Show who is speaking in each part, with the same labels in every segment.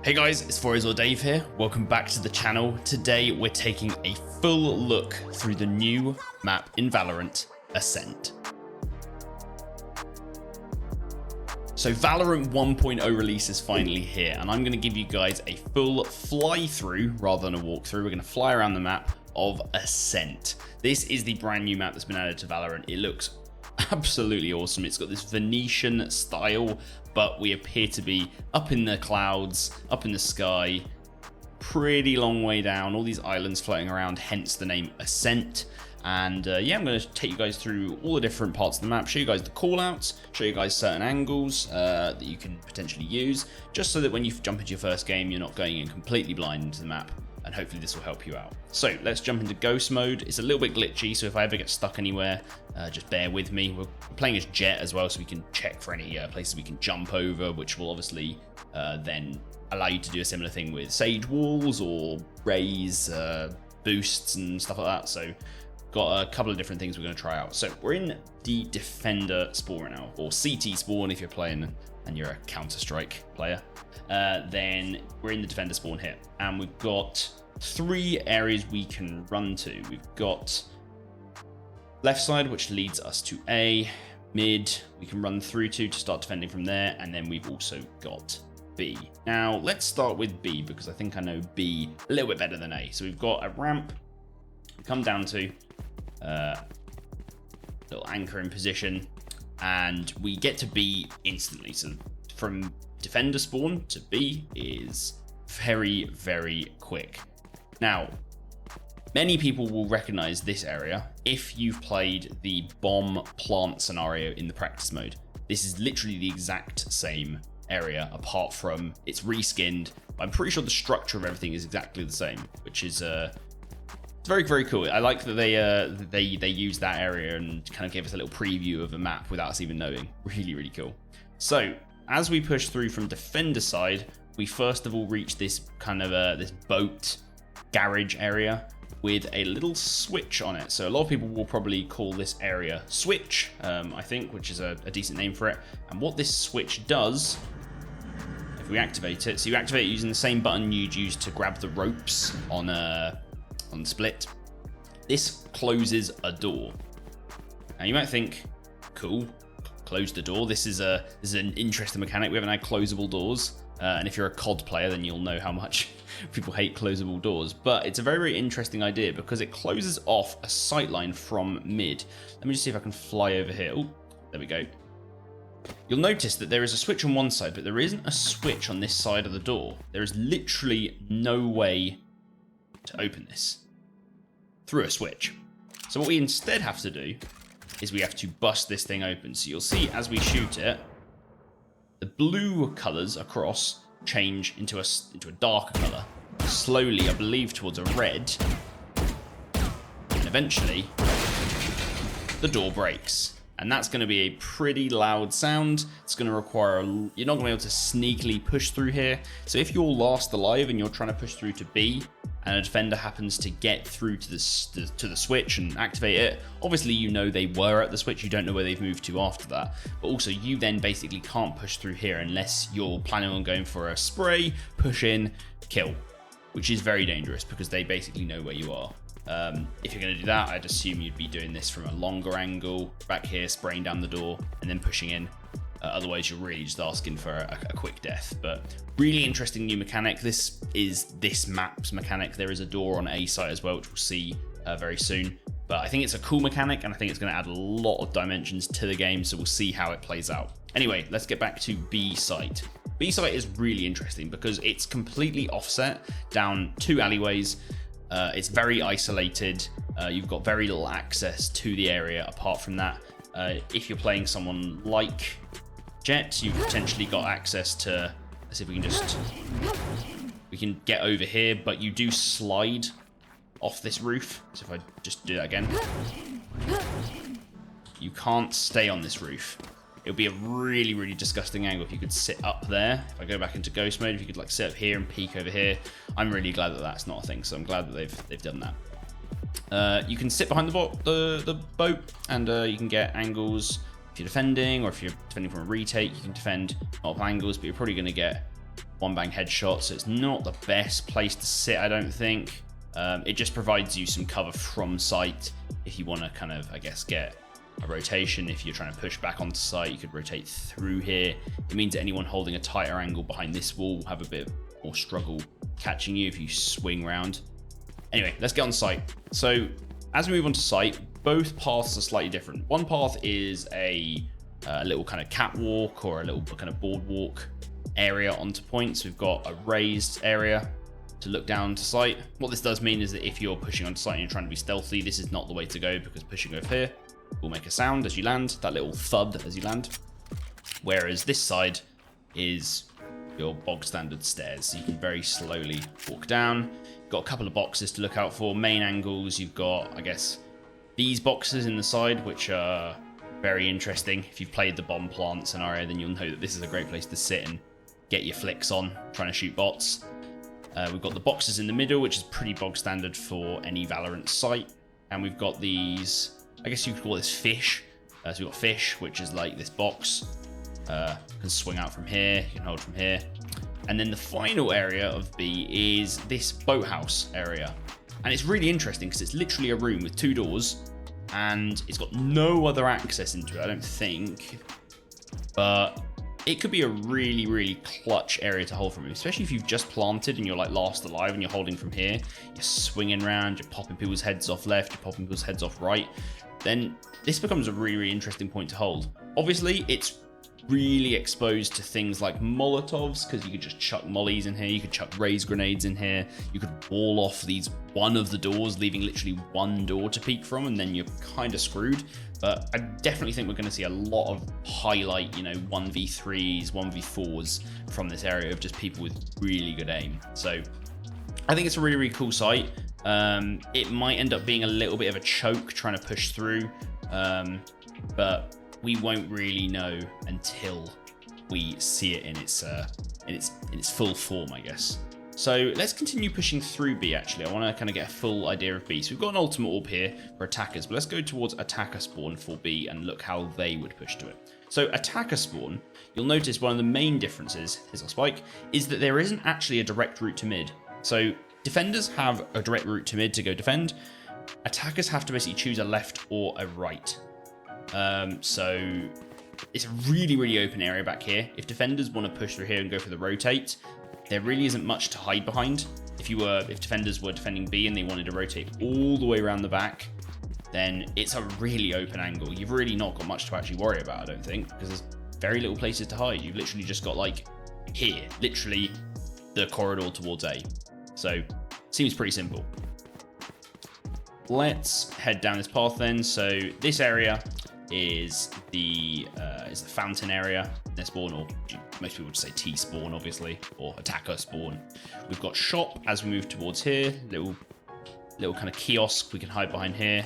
Speaker 1: Hey guys, it's FourEyes or Dave here. Welcome back to the channel. Today we're taking a full look through the new map in Valorant, Ascent. So Valorant 1.0 release is finally here, and I'm going to give you guys a full fly through rather than a walkthrough. We're going to fly around the map of Ascent. This is the brand new map that's been added to Valorant. It looks absolutely awesome. It's got this Venetian style, but we appear to be up in the clouds, up in the sky, pretty long way down, all these islands floating around, hence the name Ascent. And yeah, I'm going to take you guys through all the different parts of the map, show you guys the callouts, show you guys certain angles that you can potentially use, just so that when you jump into your first game, you're not going in completely blind into the map, and hopefully this will help you out. So let's jump into ghost mode. It's a little bit glitchy, so if I ever get stuck anywhere, just bear with me. We're playing as Jet as well, so we can check for any places we can jump over, which will obviously then allow you to do a similar thing with Sage walls or raise boosts and stuff like that. So got a couple of different things we're going to try out. So we're in the Defender spawn right now, or CT spawn if you're playing and you're a Counter-Strike player. Then we're in the Defender spawn here, and we've got 3 areas we can run to. We've got left side, which leads us to A. Mid, we can run through to start defending from there, and then we've also got B. Now let's start with B, because I think I know B a little bit better than A. So we've got a ramp we come down to, little anchor in position, and we get to B instantly. So from Defender spawn to B is very, very quick. Now, many people will recognize this area if you've played the bomb plant scenario in the practice mode. This is literally the exact same area, apart from it's reskinned. I'm pretty sure the structure of everything is exactly the same, which is it's very, very cool. I like that they use that area and kind of gave us a little preview of a map without us even knowing. Really, really cool. So as we push through from Defender side, we first of all reach this kind of this boat garage area with a little switch on it. So a lot of people will probably call this area Switch, I think, which is a decent name for it. And what this switch does, if we activate it, so you activate it using the same button you'd use to grab the ropes on Split. This closes a door. Now you might think, cool, close the door. This is an interesting mechanic. We haven't had closable doors. And if you're a COD player, then you'll know how much people hate closable doors. But it's a very, very interesting idea because it closes off a sightline from mid. Let me just see if I can fly over here. Oh, there we go. You'll notice that there is a switch on one side, but there isn't a switch on this side of the door. There is literally no way to open this through a switch. So what we instead have to do is we have to bust this thing open. So you'll see as we shoot it, the blue colors across change into a darker color, slowly, I believe, towards a red, and eventually the door breaks. And that's going to be a pretty loud sound. It's going to require you're not going to be able to sneakily push through here. So if you're last alive and you're trying to push through to B, and a defender happens to get through to the switch and activate it, obviously you know they were at the switch, you don't know where they've moved to after that, but also you then basically can't push through here unless you're planning on going for a spray, push in, kill, which is very dangerous because they basically know where you are. If you're going to do that, I'd assume you'd be doing this from a longer angle, back here, spraying down the door, and then pushing in. Otherwise, you're really just asking for a quick death. But really interesting new mechanic. This is this map's mechanic. There is a door on A site as well, which we'll see very soon. But I think it's a cool mechanic, and I think it's going to add a lot of dimensions to the game, so we'll see how it plays out. Anyway, let's get back to B site. B site is really interesting because it's completely offset down 2 alleyways. It's very isolated. You've got very little access to the area apart from that. If you're playing someone like Jet, you've potentially got access to, let's see if we can get over here, but you do slide off this roof. So if I just do that again, you can't stay on this roof. It would be a really, really disgusting angle if you could sit up there. If I go back into ghost mode, if you could like sit up here and peek over here. I'm really glad that that's not a thing, so I'm glad that they've done that. You can sit behind the boat, and you can get angles if you're defending, or if you're defending from a retake, you can defend multiple angles, but you're probably going to get one bang headshot, so it's not the best place to sit, I don't think. It just provides you some cover from sight if you want to kind of, I guess, get a rotation. If you're trying to push back onto site, you could rotate through here. It means that anyone holding a tighter angle behind this wall will have a bit more struggle catching you if you swing around. Anyway, let's get on site. So as we move on to site, both paths are slightly different. One path is a little kind of catwalk or a little kind of boardwalk area onto points. We've got a raised area to look down to site. What this does mean is that if you're pushing onto site and you're trying to be stealthy, this is not the way to go, because pushing over here will make a sound as you land, that little thud as you land. Whereas this side is your bog standard stairs, so you can very slowly walk down. You've got a couple of boxes to look out for. Main angles, you've got, I guess, these boxes in the side, which are very interesting. If you've played the bomb plant scenario, then you'll know that this is a great place to sit and get your flicks on, trying to shoot bots. We've got the boxes in the middle, which is pretty bog standard for any Valorant site. And we've got these, I guess you could call this fish. So we've got fish, which is like this box. You can swing out from here, you can hold from here. And then the final area of B is this boathouse area. And it's really interesting because it's literally a room with 2 doors and it's got no other access into it, I don't think. But it could be a really, really clutch area to hold from, especially if you've just planted and you're like last alive and you're holding from here. You're swinging around, you're popping people's heads off left, you're popping people's heads off right. Then this becomes a really, really interesting point to hold. Obviously, it's really exposed to things like Molotovs, because you could just chuck mollies in here, you could chuck raise grenades in here, you could wall off one of the doors, leaving literally one door to peek from, and then you're kind of screwed. But I definitely think we're going to see a lot of highlight, 1v3s, 1v4s from this area of just people with really good aim. So I think it's a really, really cool site. It might end up being a little bit of a choke trying to push through, but we won't really know until we see it in its full form, I guess. So let's continue pushing through B, actually. I want to kind of get a full idea of B. So we've got an ultimate orb here for attackers, but let's go towards attacker spawn for B and look how they would push to it. So attacker spawn, you'll notice one of the main differences, here's our spike, is that there isn't actually a direct route to mid. So defenders have a direct route to mid to go defend. Attackers have to basically choose a left or a right. So it's a really, really open area back here. If defenders want to push through here and go for the rotate, there really isn't much to hide behind. If defenders were defending B and they wanted to rotate all the way around the back, then it's a really open angle. You've really not got much to actually worry about, I don't think, because there's very little places to hide. You've literally just got like here, literally the corridor towards A. So seems pretty simple. Let's head down this path then. So this area is the fountain area. Their spawn, or most people would say T spawn, obviously, or attacker spawn. We've got shop as we move towards here, little kind of kiosk we can hide behind here,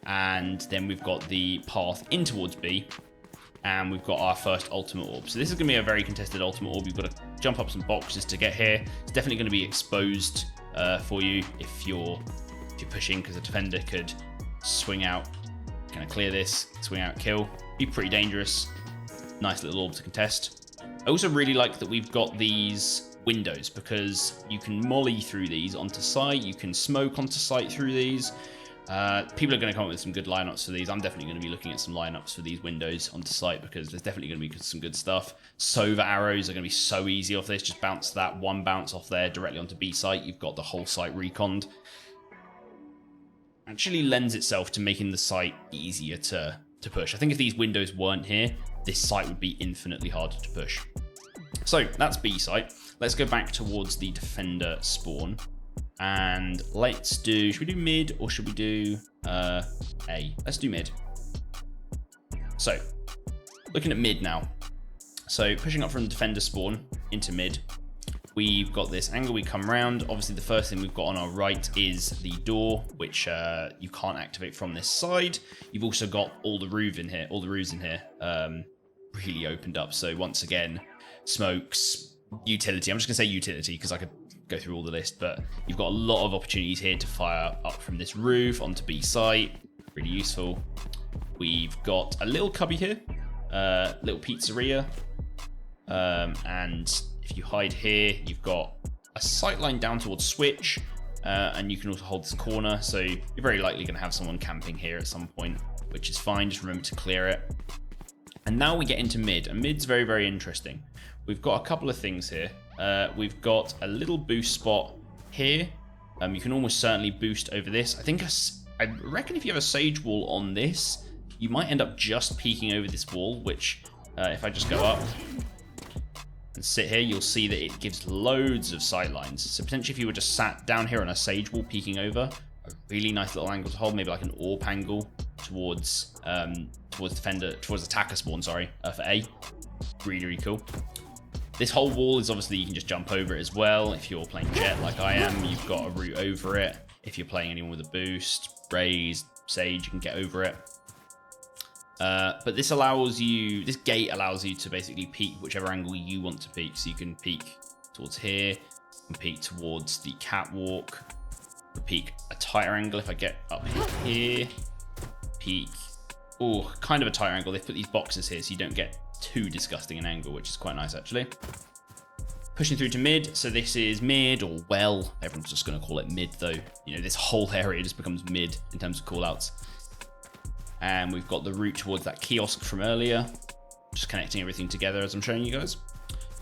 Speaker 1: and then we've got the path in towards B, and we've got our first ultimate orb. So this is going to be a very contested ultimate orb. You've got to jump up some boxes to get here. It's definitely going to be exposed for you if you're pushing, because a defender could swing out, kind of clear this, swing out, kill. Be pretty dangerous. Nice little orb to contest. I also really like that we've got these windows, because you can molly through these onto site, you can smoke onto site through these. People are going to come up with some good lineups for these. I'm definitely going to be looking at some lineups for these windows onto site, because there's definitely going to be some good stuff. Sova arrows are going to be so easy off this. Just bounce that one bounce off there directly onto B site. You've got the whole site reconned. Actually lends itself to making the site easier to push. I think if these windows weren't here, this site would be infinitely harder to push. So that's B site. Let's go back towards the defender spawn. And let's do, should we do mid or should we do A? Let's do mid. So looking at mid now. So pushing up from the defender spawn into mid. We've got this angle, we come around. Obviously the first thing we've got on our right is the door, which you can't activate from this side. You've also got all the roofs in here, really opened up. So once again, smokes, utility. I'm just gonna say utility because I could go through all the list, but you've got a lot of opportunities here to fire up from this roof onto B site. Really useful. We've got a little cubby here, little pizzeria, and If you hide here, you've got a sight line down towards switch, and you can also hold this corner, so you're very likely going to have someone camping here at some point, which is fine. Just remember to clear it. And now we get into mid, and mid's very, very interesting. We've got a couple of things here. We've got a little boost spot here. You can almost certainly boost over this. I reckon if you have a sage wall on this, you might end up just peeking over this wall, which if I just go up and sit here, you'll see that it gives loads of sight lines. So potentially if you were just sat down here on a sage wall peeking over, a really nice little angle to hold, maybe like an AWP angle towards attacker spawn, for A. Really, really cool. This whole wall is obviously, you can just jump over it as well. If you're playing Jet like I am, you've got a route over it. If you're playing anyone with a boost, Raze, Sage, you can get over it. But this gate allows you to basically peek whichever angle you want to peek. So you can peek towards here, you can peek towards the catwalk, you can peek a tighter angle if I get up here, peek, kind of a tighter angle. They've put these boxes here so you don't get too disgusting an angle, which is quite nice actually. Pushing through to mid, so this is mid or well, everyone's just going to call it mid though. You know, this whole area just becomes mid in terms of callouts. And we've got the route towards that kiosk from earlier, just connecting everything together as I'm showing you guys.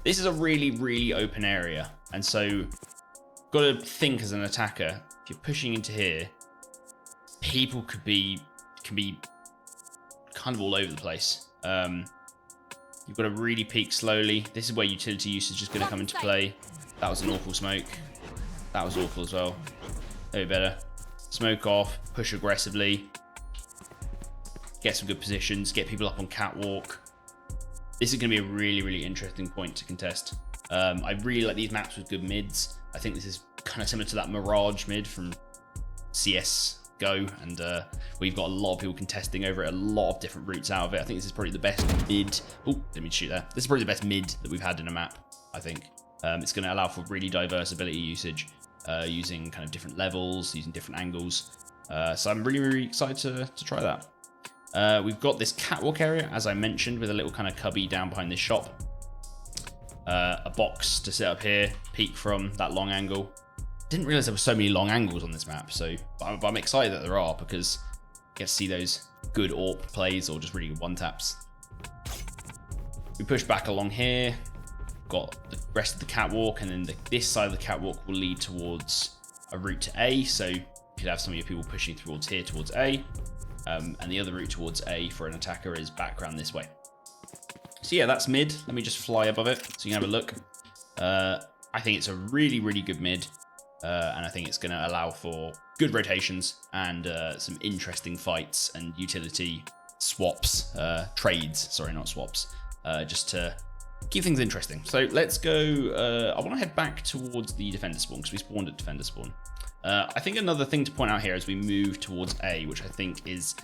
Speaker 1: This is a really, really open area, and so got to think as an attacker, if you're pushing into here, people can be kind of all over the place. You've got to really peek slowly. This is where utility usage is going to come into play. That was an awful smoke. That was awful as well. Maybe better. Smoke off, push aggressively. Get some good positions, get people up on catwalk. This is going to be a really, really interesting point to contest. I really like these maps with good mids. I think this is kind of similar to that Mirage mid from CSGO, and we've got a lot of people contesting over it, a lot of different routes out of it. I think this is probably the best mid. Oh, let me shoot there. This is probably the best mid that we've had in a map, I think. It's going to allow for really diverse ability usage, using kind of different levels, using different angles. So I'm really, really excited to try that. We've got this catwalk area, as I mentioned, with a little kind of cubby down behind this shop. A box to sit up here, peek from that long angle. Didn't realize there were so many long angles on this map, but I'm excited that there are, because I get to see those good AWP plays or just really good one-taps. We push back along here, got the rest of the catwalk, and then this side of the catwalk will lead towards a route to A, so you could have some of your people pushing towards here, towards A. And the other route towards A for an attacker is back around this way. So yeah, that's mid. Let me just fly above it so you can have a look. I think it's a really, really good mid. And I think it's going to allow for good rotations and some interesting fights and utility swaps, trades, sorry, not swaps, just to keep things interesting. So let's go. I want to head back towards the defender spawn because we spawned at defender spawn. I think another thing to point out here as we move towards A, which I think is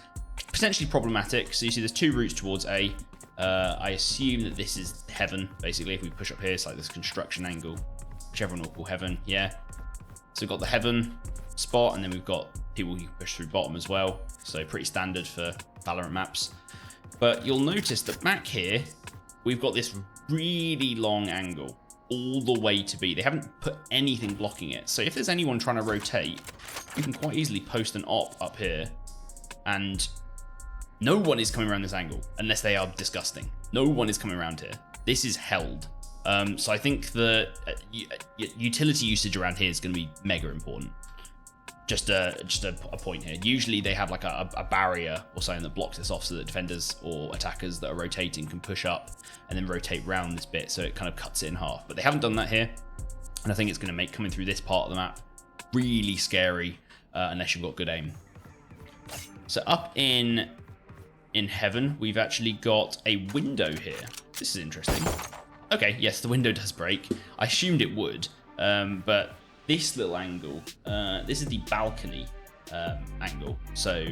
Speaker 1: potentially problematic. So you see there's two routes towards A. I assume that this is heaven, basically. If we push up here, it's like this construction angle, which everyone will call heaven, yeah. So we've got the heaven spot, and then we've got people who can push through bottom as well. So pretty standard for Valorant maps. But you'll notice that back here, we've got this really long angle all the way to B. They haven't put anything blocking it. So if there's anyone trying to rotate, you can quite easily post an op up here, and no one is coming around this angle unless they are disgusting. No one is coming around here. This is held. So I think the utility usage around here is going to be mega important. Just a point here. Usually they have like a barrier or something that blocks this off so that defenders or attackers that are rotating can push up and then rotate round this bit, so it kind of cuts it in half. But they haven't done that here, and I think it's going to make coming through this part of the map really scary unless you've got good aim. So up in heaven, we've actually got a window here. This is interesting. Okay, yes, the window does break. I assumed it would, but this little angle, this is the balcony angle. So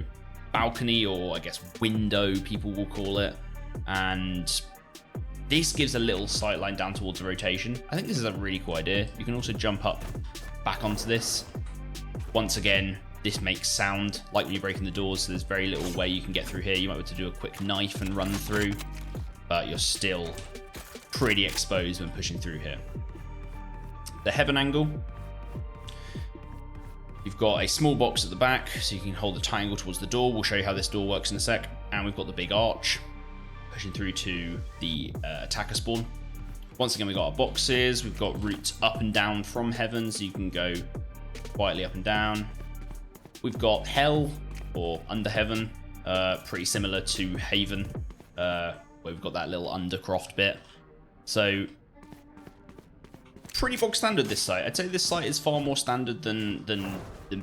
Speaker 1: balcony, or I guess window, people will call it. And this gives a little sight line down towards the rotation. I think this is a really cool idea. You can also jump up back onto this. Once again, this makes sound like when you're breaking the doors, so there's very little way you can get through here. You might be able to do a quick knife and run through, but you're still pretty exposed when pushing through here. The heaven angle. You've got a small box at the back, so you can hold the triangle towards the door. We'll show you how this door works in a sec. And we've got the big arch pushing through to the attacker spawn. Once again, we've got our boxes. We've got routes up and down from heaven, so you can go quietly up and down. We've got hell, or under heaven, pretty similar to haven, where we've got that little undercroft bit. So pretty bog standard, this site. I'd say this site is far more standard than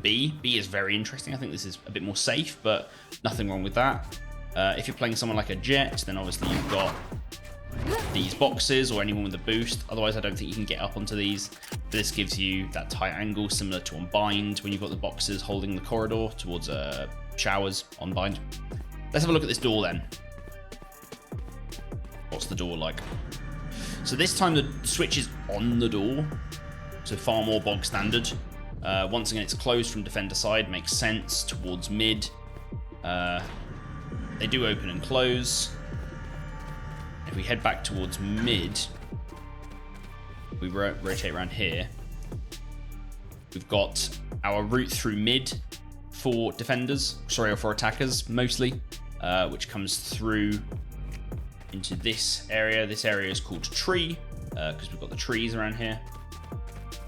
Speaker 1: B. B is very interesting. I think this is a bit more safe, but nothing wrong with that. If you're playing someone like a Jet, then obviously you've got these boxes or anyone with a boost. Otherwise, I don't think you can get up onto these. This gives you that tight angle similar to on Bind when you've got the boxes holding the corridor towards showers on Bind. Let's have a look at this door then. What's the door like? So this time the switch is on the door, so far more bog standard. Once again, it's closed from defender side, makes sense towards mid. They do open and close. If we head back towards mid, we rotate around here. We've got our route through mid for defenders, or for attackers mostly, which comes through into this area. This area is called tree, because we've got the trees around here.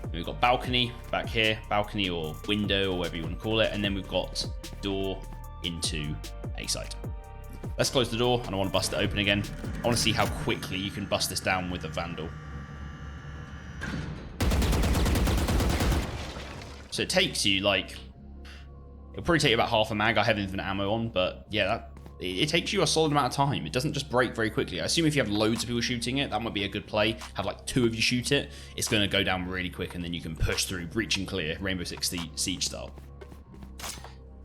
Speaker 1: And we've got balcony back here, balcony or window or whatever you want to call it, and then we've got door into a site. Let's close the door, and I want to bust it open again. I want to see how quickly you can bust this down with a Vandal. So it takes you like, it'll probably take you about half a mag. I have infinite ammo on, but yeah, it takes you a solid amount of time. It doesn't just break very quickly. I assume if you have loads of people shooting it, that might be a good play. Have like 2 of you shoot it, it's going to go down really quick, and then you can push through, breach and clear, Rainbow Six Siege style.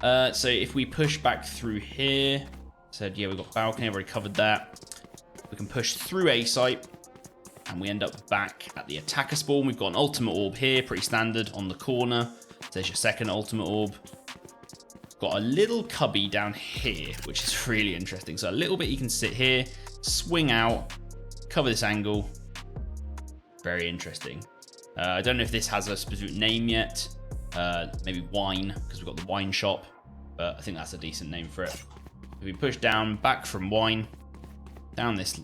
Speaker 1: So if we push back through here, said yeah, we've got balcony, I've already covered that. We can push through A site, and we end up back at the attacker spawn. We've got an ultimate orb here, pretty standard on the corner. There's your second ultimate orb. Got a little cubby down here, which is really interesting. So a little bit you can sit here, swing out, cover this angle. Very interesting. I don't know if this has a specific name yet. Maybe wine, because we've got the wine shop, but I think that's a decent name for it. If we push down, back from wine, down this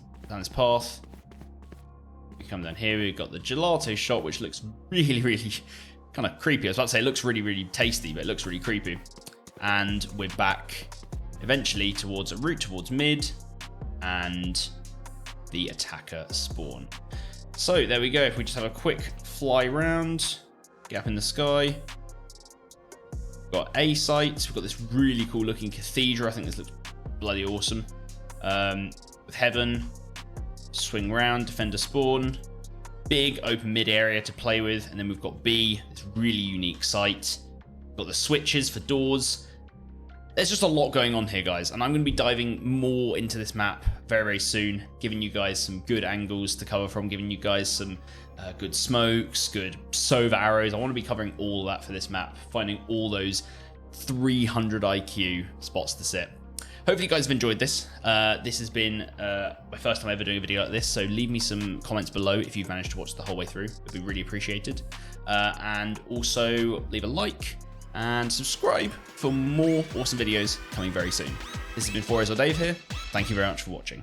Speaker 1: path. We come down here, we've got the gelato shop, which looks really, really kind of creepy. I was about to say it looks really, really tasty, but it looks really creepy. And we're back eventually towards a route towards mid and the attacker spawn. So there we go. If we just have a quick fly round, get up in the sky. We've got A sites. We've got this really cool looking cathedral. I think this looks bloody awesome. With heaven, swing round, defender spawn, big open mid area to play with. And then we've got B, this really unique site. We've got the switches for doors. There's just a lot going on here, guys, and I'm going to be diving more into this map very, very soon, giving you guys some good angles to cover from, giving you guys some good smokes, good Sova arrows. I want to be covering all of that for this map, finding all those 300 IQ spots to sit. Hopefully you guys have enjoyed this. This has been my first time ever doing a video like this, so leave me some comments below if you've managed to watch the whole way through. It'd be really appreciated. And also leave a like and subscribe for more awesome videos coming very soon. This has been FourEyes or Dave here. Thank you very much for watching.